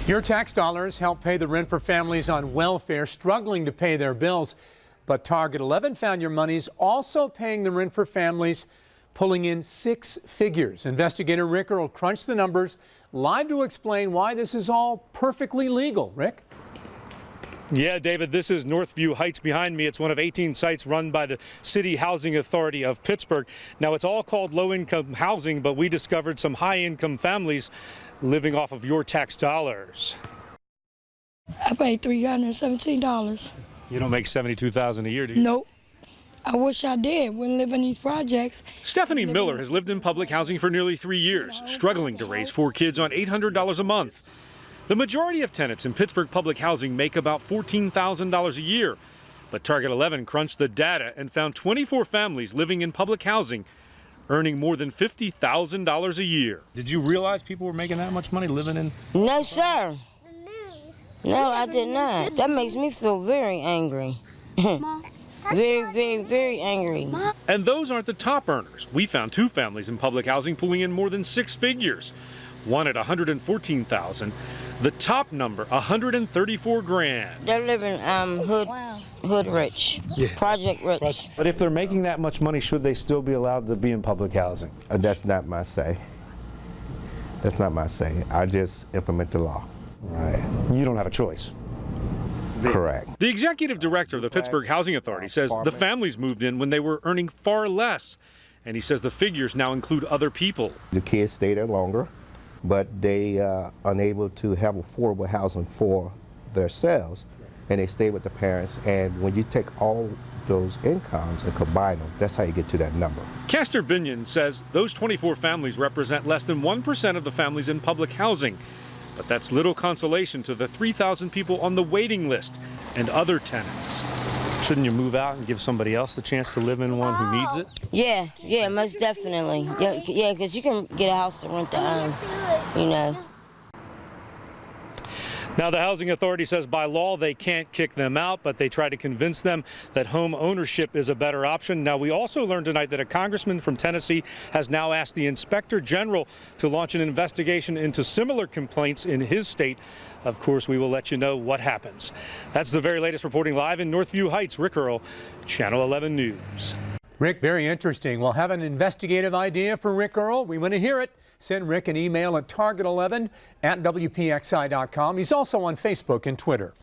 Your tax dollars help pay the rent for families on welfare struggling to pay their bills. But Target 11 found your money's also paying the rent for families pulling in six figures. Investigator Rick Earl crunched the numbers live to explain why this is all perfectly legal. Rick? Yeah, David, this is Northview Heights behind me. It's one of 18 sites run by the City Housing Authority of Pittsburgh. Now, it's all called low-income housing, but we discovered some high-income families living off of your tax dollars. I paid $317. You don't make $72,000 a year, do you? Nope. I wish I did. Wouldn't live in these projects. Stephanie Miller has lived in public housing for nearly 3 years, struggling to raise 4 kids on $800 a month. The majority of tenants in Pittsburgh public housing make about $14,000 a year. But Target 11 crunched the data and found 24 families living in public housing earning more than $50,000 a year. Did you realize people were making that much money living in? No, sir. No, I did not. That makes me feel very angry. Very angry. And those aren't the top earners. We found 2 families in public housing pulling in more than 6 figures. One at $114,000. The top number, $134,000. They're living hood rich, project rich. But if they're making that much money, should they still be allowed to be in public housing? That's not my say. That's not my say. I just implement the law. Right. You don't have a choice. Correct. The executive director of the Pittsburgh Housing Authority says the families moved in when they were earning far less. And he says the figures now include other people. The kids stay there longer, but they are unable to have affordable housing for themselves, and they stay with the parents. And when you take all those incomes and combine them, that's how you get to that number. Castor Binion says those 24 families represent less than 1% of the families in public housing. But that's little consolation to the 3,000 people on the waiting list and other tenants. Shouldn't you move out and give somebody else the chance to live in one who needs it? Yeah, most definitely. Yeah, because you can get a house to rent to own, you know. Now, the Housing Authority says by law they can't kick them out, but they try to convince them that home ownership is a better option. Now, we also learned tonight that a congressman from Tennessee has now asked the Inspector General to launch an investigation into similar complaints in his state. Of course, we will let you know what happens. That's the very latest reporting live in Northview Heights. Rick Earl, Channel 11 News. Rick, very interesting. We'll have an investigative idea for Rick Earl. We want to hear it. Send Rick an email at target11@WPXI.com. He's also on Facebook and Twitter.